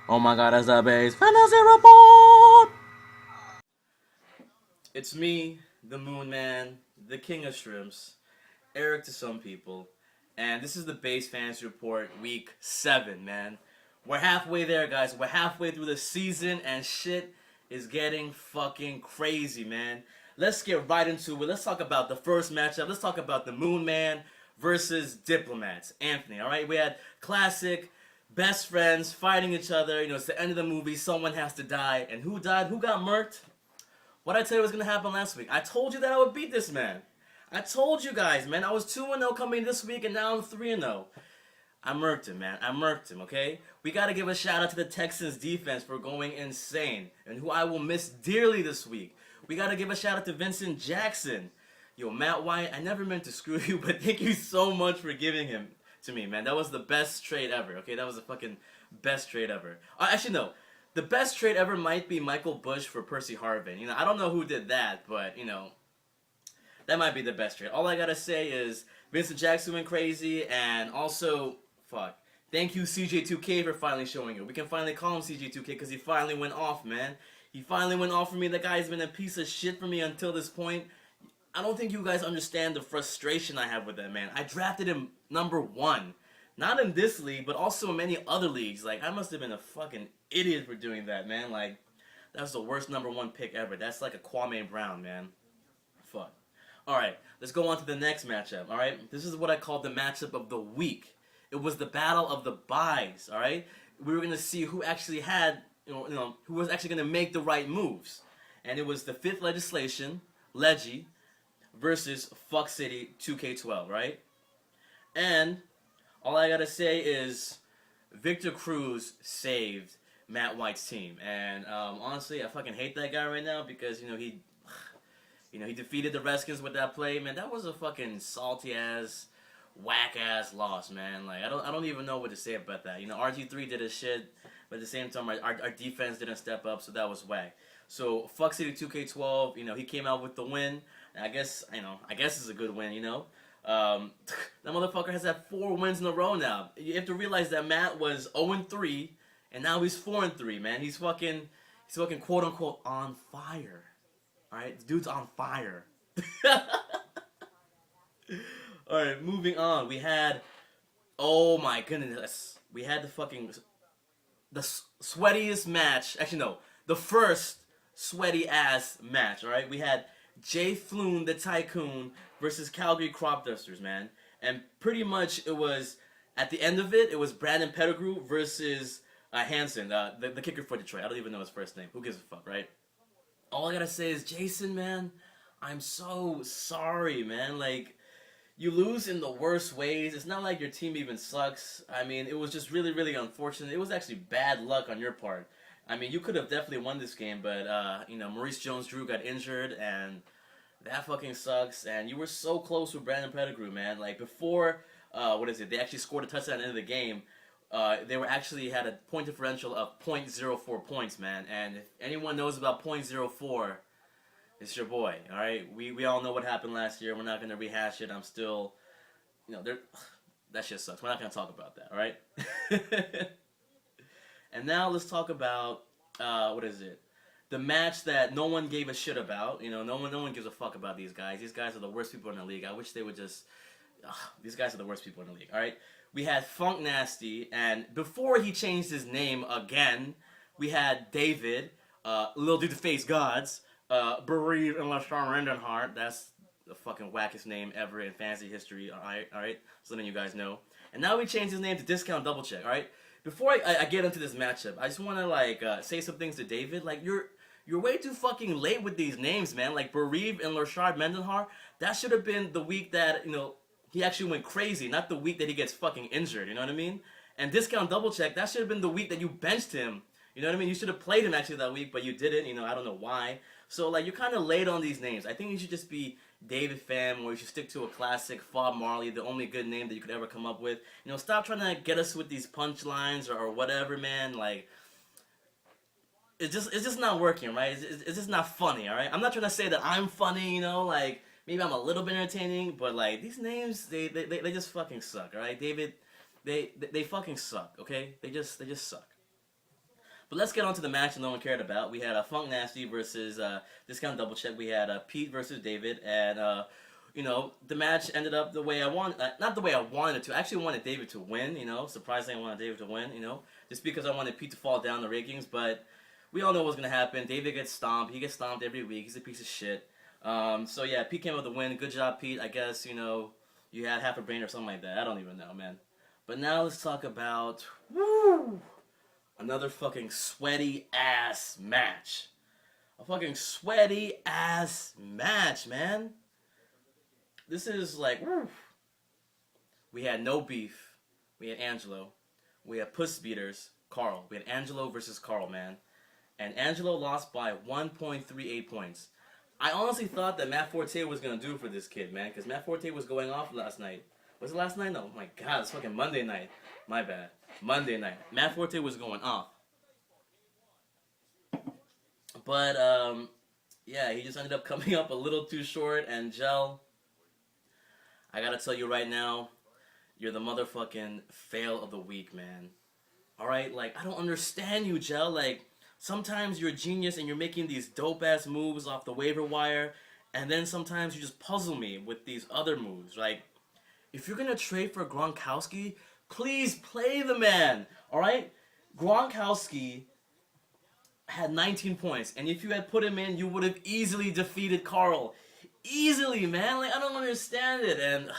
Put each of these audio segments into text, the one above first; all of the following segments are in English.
Oh my god, that's the base. Fantasy report! It's me, the Moon Man, the King of Shrimps, Eric to some people, and this is the Base Fantasy Report Week 7, man. We're halfway there, guys. We're halfway through the season, and shit is getting fucking crazy, man. Let's get right into it. Let's talk about the first matchup. Let's talk about the Moon Man versus Diplomats. Anthony, alright? We had classic best friends fighting each other. You know, it's the end of the movie. Someone has to die. And who died? Who got murked? What did I tell you was going to happen last week? I told you that I would beat this man. I told you guys, man. I was 2-0 coming this week, and now I'm 3-0. I murked him, man. I murked him, okay? We got to give a shout out to the Texans defense for going insane, and who I will miss dearly this week. We got to give a shout out to Vincent Jackson. Yo, Matt White, I never meant to screw you, but thank you so much for giving him to me, man. That was the best trade ever, okay? That was the fucking best trade ever. Actually, no. The best trade ever might be Michael Bush for Percy Harvin. You know, I don't know who did that, but, you know, that might be the best trade. All I gotta say is Vincent Jackson went crazy, and also, fuck. Thank you, CJ2K, for finally showing it. We can finally call him CJ2K because he finally went off, man. He finally went off for me. The guy's been a piece of shit for me until this point. I don't think you guys understand the frustration I have with that man. I drafted him number 1. Not in this league, but also in many other leagues. Like, I must have been a fucking idiot for doing that, man. Like, that's the worst number 1 pick ever. That's like a Kwame Brown, man. Fuck. Alright, let's go on to the next matchup, alright? This is what I call the matchup of the week. It was the battle of the buys, alright? We were going to see who actually had, who was actually going to make the right moves. And it was the 5th Legislation, Leggy, versus Fuck City 2K12, right? And all I gotta say is Victor Cruz saved Matt White's team, and honestly, I fucking hate that guy right now because he defeated the Redskins with that play, man. That was a fucking salty ass, whack ass loss, man. Like I don't even know what to say about that. You know, RG3 did his shit, but at the same time, our defense didn't step up, so that was whack. So Fuck City 2K12, he came out with the win. I guess it's a good win, that motherfucker has had 4 wins in a row now. You have to realize that Matt was 0-3, and now he's 4-3, man. He's fucking quote unquote on fire. Alright? The dude's on fire. Alright, moving on. We had, oh my goodness. We had the sweatiest match. Actually, no. The first sweaty ass match, alright? We had Jay Floon, the Tycoon, versus Calgary Crop Dusters, man. And pretty much it was, at the end of it, it was Brandon Pettigrew versus Hansen, the kicker for Detroit. I don't even know his first name. Who gives a fuck, right? All I gotta say is, Jason, man, I'm so sorry, man. Like, you lose in the worst ways. It's not like your team even sucks. I mean, it was just really, really unfortunate. It was actually bad luck on your part. I mean, you could have definitely won this game, but, Maurice Jones-Drew got injured, and that fucking sucks. And you were so close with Brandon Pettigrew, man. Like, before, they actually scored a touchdown at the end of the game, they were actually had a point differential of .04 points, man. And if anyone knows about .04, it's your boy, alright? We all know what happened last year. We're not going to rehash it. I'm still, that shit sucks. We're not going to talk about that, alright? And now let's talk about, the match that no one gave a shit about. No one gives a fuck about these guys. These guys are the worst people in the league. I wish they would just, these guys are the worst people in the league, alright? We had Funk Nasty, and before he changed his name again, we had David, Lil Dude to Face Gods, Bereaved and LaShawn Rendenhart. That's the fucking wackest name ever in fantasy history, alright? Just letting you guys know. And now we changed his name to Discount Double Check, alright? Before I get into this matchup, I just want to, say some things to David. Like, you're way too fucking late with these names, man. Like, Bereaved and Lashard Mendenhar, that should have been the week that, he actually went crazy, not the week that he gets fucking injured, you know what I mean? And Discount Double Check, that should have been the week that you benched him, you know what I mean? You should have played him actually that week, but you didn't, I don't know why. So, like, you're kind of late on these names. I think you should just be David Pham, or you should stick to a classic Fob Marley, the only good name that you could ever come up with. Stop trying to get us with these punchlines or whatever, man. Like, it's just not working, right? It's just not funny, alright? I'm not trying to say that I'm funny, like, maybe I'm a little bit entertaining, but, like, these names, they just fucking suck, alright? David, they fucking suck, okay? They just suck. But let's get on to the match that no one cared about. We had a Funk Nasty versus Discount Double Check. We had Pete versus David, and the match ended up the way I want. Not the way I wanted it to. I actually wanted David to win. Surprisingly, I wanted David to win. Just because I wanted Pete to fall down the rankings. But we all know what's gonna happen. David gets stomped. He gets stomped every week. He's a piece of shit. So yeah, Pete came with the win. Good job, Pete. I guess you had half a brain or something like that. I don't even know, man. But now let's talk about another fucking sweaty ass match. A fucking sweaty ass match, man. This is like, we had No Beef. We had Angelo. We had Puss Beaters, Carl. We had Angelo versus Carl, man. And Angelo lost by 1.38 points. I honestly thought that Matt Forte was going to do for this kid, man. Because Matt Forte was going off last night. Was it last night? No, oh my God, it's fucking Monday night. My bad. Monday night. Matt Forte was going off. But, yeah, he just ended up coming up a little too short. And Gel, I gotta tell you right now, you're the motherfucking fail of the week, man. Alright? Like, I don't understand you, Gel. Like, sometimes you're a genius and you're making these dope-ass moves off the waiver wire. And then sometimes you just puzzle me with these other moves. Like, if you're gonna trade for Gronkowski, please play the man. Alright? Gronkowski had 19 points, and if you had put him in, you would have easily defeated Carl. Easily, man. Like, I don't understand it, and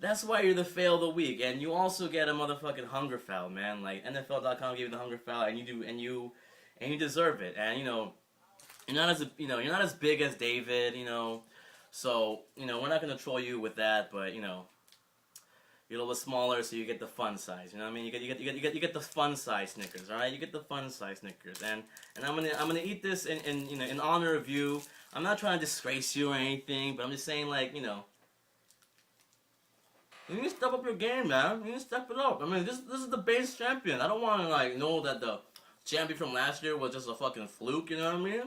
that's why you're the fail of the week. And you also get a motherfucking hunger foul, man. Like, NFL.com gave you the hunger foul, and you deserve it. And you're not as big as David, so we're not gonna troll you with that, but you're a little smaller, so you get the fun size. You know what I mean? You get the fun size Snickers. All right, you get the fun size Snickers, and I'm gonna eat this in honor of you. I'm not trying to disgrace you or anything, but I'm just saying, like, you need to step up your game, man. You need to step it up. I mean, this is the base champion. I don't want to know that the champion from last year was just a fucking fluke. You know what I mean?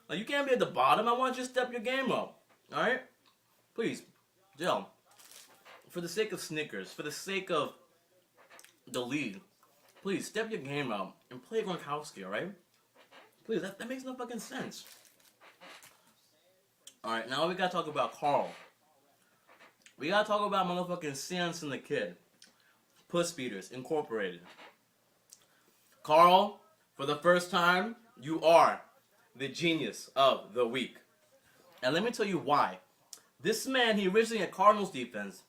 Like, you can't be at the bottom. I want you to step your game up. All right, please, Jill. For the sake of Snickers, for the sake of the league, please step your game up and play Gronkowski, alright? Please, that makes no fucking sense. Alright, now we gotta talk about Carl. We gotta talk about motherfucking Samson the Kid. Puss Beaters Incorporated. Carl, for the first time, you are the genius of the week. And let me tell you why. This man, he originally had Cardinals defense,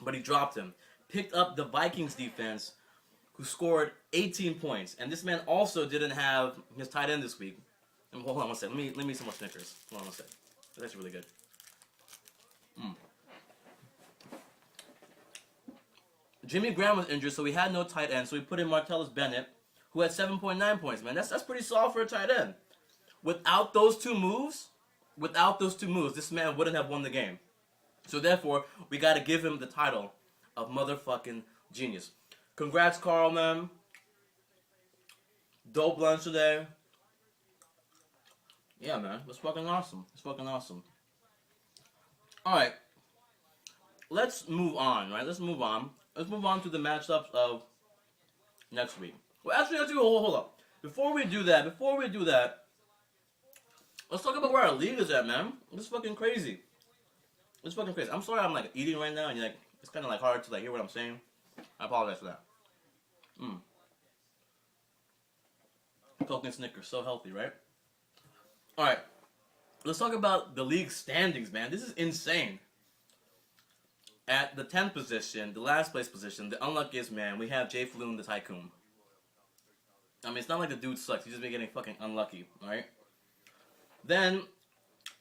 but he dropped him. Picked up the Vikings defense, who scored 18 points. And this man also didn't have his tight end this week. And hold on one second. Let me eat some more Snickers. Hold on one second. That's actually really good. Jimmy Graham was injured, so we had no tight end. So we put in Martellus Bennett, who had 7.9 points. Man, that's pretty solid for a tight end. Without those two moves, this man wouldn't have won the game. So therefore, we got to give him the title of motherfucking genius. Congrats, Carl, man. Dope lunch today. Yeah, man. It's fucking awesome. It's fucking awesome. Alright. Let's move on, right? Let's move on to the matchups of next week. Well, actually, hold up. Before we do that, let's talk about where our league is at, man. This is fucking crazy. It's fucking crazy. I'm sorry I'm like eating right now and it's kind of like hard to like hear what I'm saying. I apologize for that. Coke and Snickers, so healthy, right? Alright. Let's talk about the league standings, man. This is insane. At the 10th position, the last place position, the unluckiest man, we have Jay Floon, the Tycoon. I mean, it's not like the dude sucks. He's just been getting fucking unlucky, alright? Then,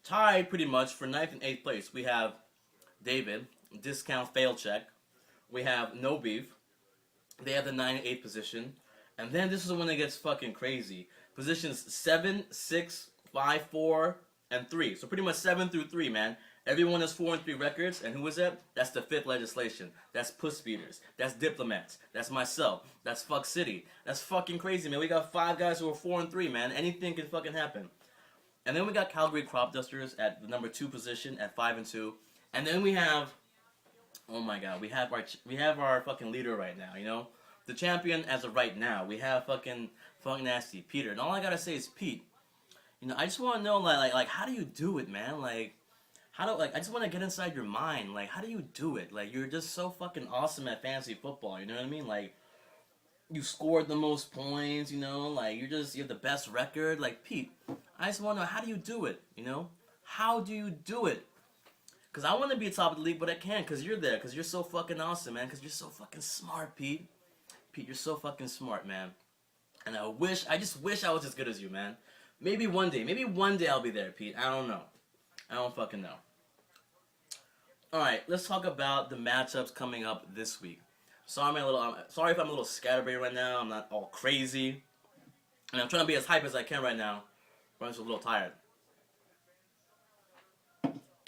tied pretty much for 9th and 8th place, we have David, Discount Fail Check. We have No Beef. They have the 9 and 8 position. And then this is when it gets fucking crazy. Positions 7, 6, 5, 4, and 3. So pretty much 7 through 3, man. Everyone has 4 and 3 records. And who is that? That's the 5th legislation. That's Puss Beaters. That's Diplomats. That's myself. That's Fuck City. That's fucking crazy, man. We got 5 guys who are 4 and 3, man. Anything can fucking happen. And then we got Calgary Crop Dusters at the number 2 position at 5 and 2. And then we have, oh my god, we have our fucking leader right now, the champion as of right now, we have fucking Funk Nasty Peter, and all I gotta say is Pete. I just want to know like how do you do it, man? Like how do I just want to get inside your mind. Like how do you do it? Like you're just so fucking awesome at fantasy football. You know what I mean? Like you scored the most points. Like you have the best record. Like Pete, I just want to know how do you do it? How do you do it? Because I want to be top of the league, but I can't because you're there. Because you're so fucking awesome, man. Because you're so fucking smart, Pete. Pete, you're so fucking smart, man. And I just wish I was as good as you, man. Maybe one day I'll be there, Pete. I don't know. I don't fucking know. Alright, let's talk about the matchups coming up this week. Sorry if I'm a little scatterbrained right now. I'm not all crazy. And I'm trying to be as hype as I can right now. But I'm just a little tired.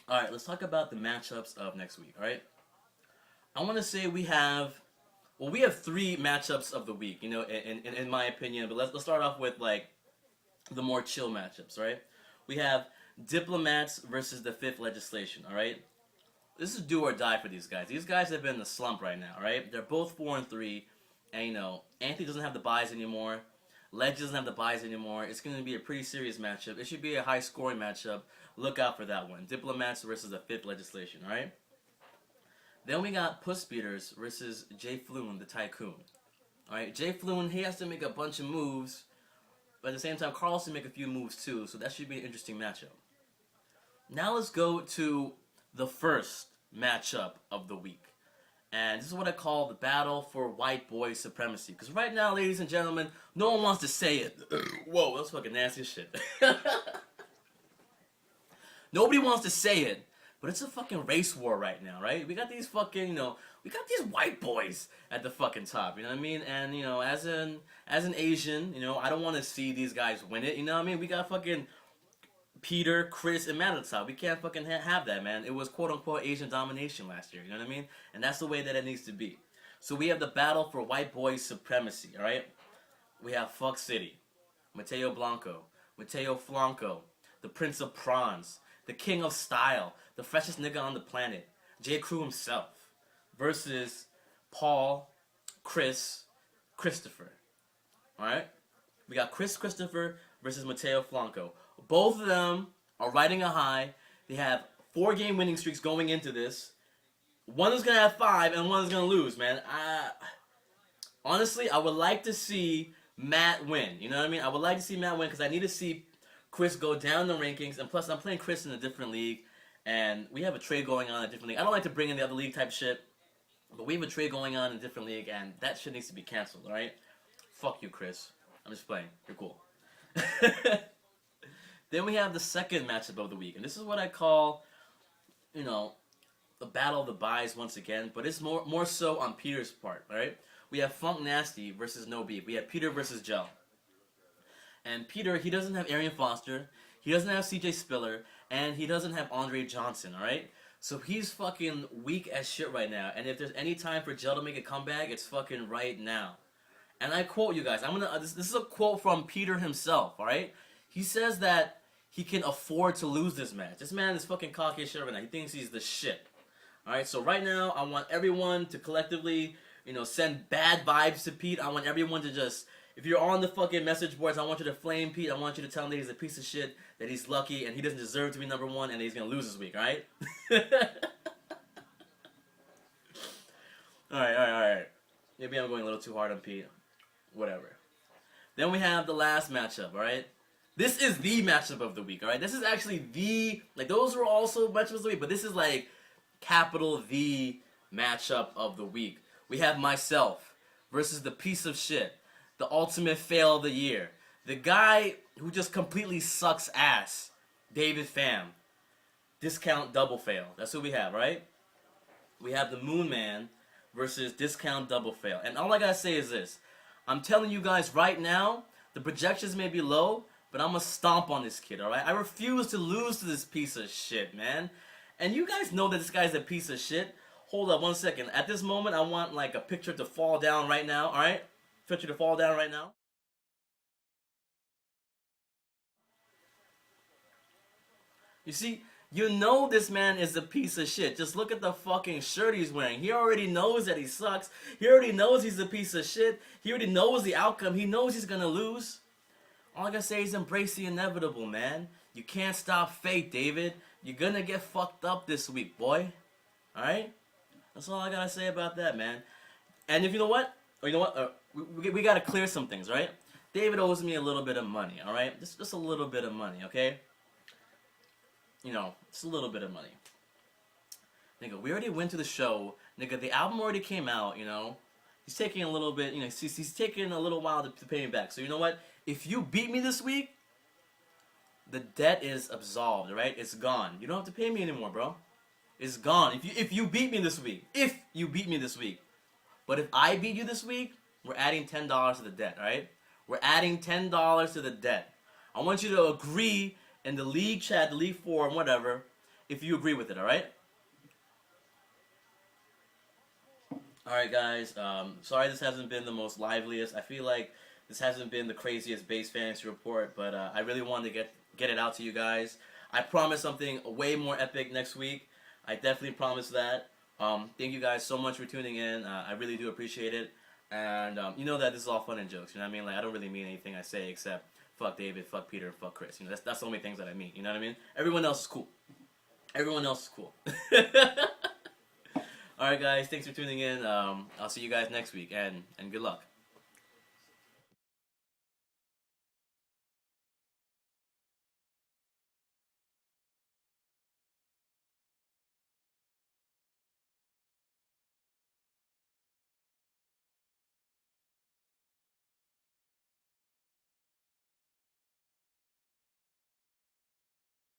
Alright, let's talk about the matchups of next week, alright? I want to say we have 3 matchups of the week, in my opinion. But let's start off with, like, the more chill matchups, right? We have Diplomats versus the Fifth Legislation, alright? This is do or die for these guys. These guys have been in a slump right now, right? They're both 4-3, and, Anthony doesn't have the buys anymore. Ledge doesn't have the buys anymore. It's going to be a pretty serious matchup. It should be a high-scoring matchup. Look out for that one. Diplomats versus the Fifth Legislation, alright? Then we got Puss Beaters versus Jay Floon, the Tycoon. Alright, Jay Floon, he has to make a bunch of moves, but at the same time, Carlson make a few moves too, so that should be an interesting matchup. Now let's go to the first matchup of the week. And this is what I call the battle for white boy supremacy. Because right now, ladies and gentlemen, no one wants to say it. Whoa, that's fucking nasty as shit. Nobody wants to say it, but it's a fucking race war right now, right? We got these fucking, we got these white boys at the fucking top, you know what I mean? And, as an Asian, I don't want to see these guys win it, you know what I mean? We got fucking Peter, Chris, and Matt at the top. We can't fucking have that, man. It was quote-unquote Asian domination last year, you know what I mean? And that's the way that it needs to be. So we have the battle for white boy supremacy, alright? We have Fuck City, Mateo Blanco, Mateo Flanco, the Prince of Prawns, the King of Style, the freshest nigga on the planet, J. Crew himself, versus Paul, Chris, Christopher. Alright? We got Chris Christopher versus Mateo Flanco. Both of them are riding a high. They have 4-game winning streaks going into this. One is going to have 5 and one is going to lose, man. Honestly, I would like to see Matt win. You know what I mean? I would like to see Matt win because I need to see Chris go down the rankings. And plus, I'm playing Chris in a different league. And we have a trade going on in a different league. I don't like to bring in the other league type shit. But we have a trade going on in a different league. And that shit needs to be canceled, alright? Fuck you, Chris. I'm just playing. You're cool. Then we have the second matchup of the week. And this is what I call, the battle of the buys once again. But it's more so on Peter's part, alright? We have Funk Nasty versus No Beef. We have Peter versus Gel. And Peter, he doesn't have Arian Foster. He doesn't have CJ Spiller. And he doesn't have Andre Johnson, alright? So he's fucking weak as shit right now. And if there's any time for Gel to make a comeback, it's fucking right now. And I quote you guys. This is a quote from Peter himself, alright? He says that he can afford to lose this match. This man is fucking cocky as shit right now. He thinks he's the shit. Alright, so right now, I want everyone to collectively, send bad vibes to Pete. I want everyone to just, if you're on the fucking message boards, I want you to flame Pete. I want you to tell him that he's a piece of shit, that he's lucky, and he doesn't deserve to be number 1, and that he's gonna lose this week, alright? Alright. Maybe I'm going a little too hard on Pete. Whatever. Then we have the last matchup, alright? This is the matchup of the week, alright? This is actually those were also matchups of the week, but this is like capital the matchup of the week. We have myself versus the piece of shit, the ultimate fail of the year, the guy who just completely sucks ass, David Pham. Discount double fail. That's who we have, right? We have the Moon Man versus Discount double fail. And all I gotta say is this. I'm telling you guys right now, the projections may be low, but I'm gonna stomp on this kid, alright? I refuse to lose to this piece of shit, man. And you guys know that this guy's a piece of shit. Hold up 1 second. At this moment, I want like a picture to fall down right now, alright? Picture to fall down right now. You see, You know this man is a piece of shit. Just look at the fucking shirt he's wearing. He already knows that he sucks. He already knows he's a piece of shit. He already knows the outcome. He knows he's gonna lose. All I gotta say is embrace the inevitable, man. You can't stop fate, David. You're gonna get fucked up this week, boy. Alright? That's all I gotta say about that, man. And if you know what? Or you know what? We gotta clear some things, right? David owes me a little bit of money, alright? Just a little bit of money, okay? You know, just a little bit of money. Nigga, we already went to the show. Nigga, the album already came out, you know? He's taking a little bit, you know, he's taking a little while to pay me back. So you know what? If you beat me this week, the debt is absolved, right? It's gone. You don't have to pay me anymore, bro. It's gone. If you beat me this week. If you beat me this week. But if I beat you this week, we're adding $10 to the debt, alright? We're adding $10 to the debt. I want you to agree in the league chat, the league forum, whatever, if you agree with it, alright? Alright, guys. Sorry this hasn't been the most liveliest. I feel like this hasn't been the craziest base fantasy report, but I really wanted to get it out to you guys. I promise something way more epic next week. I definitely promise that. Thank you guys so much for tuning in. I really do appreciate it. And you know that this is all fun and jokes. You know what I mean? Like, I don't really mean anything I say except fuck David, fuck Peter, and fuck Chris. You know, that's the only things that I mean. You know what I mean? Everyone else is cool. Everyone else is cool. Alright, guys. Thanks for tuning in. I'll see you guys next week. And good luck.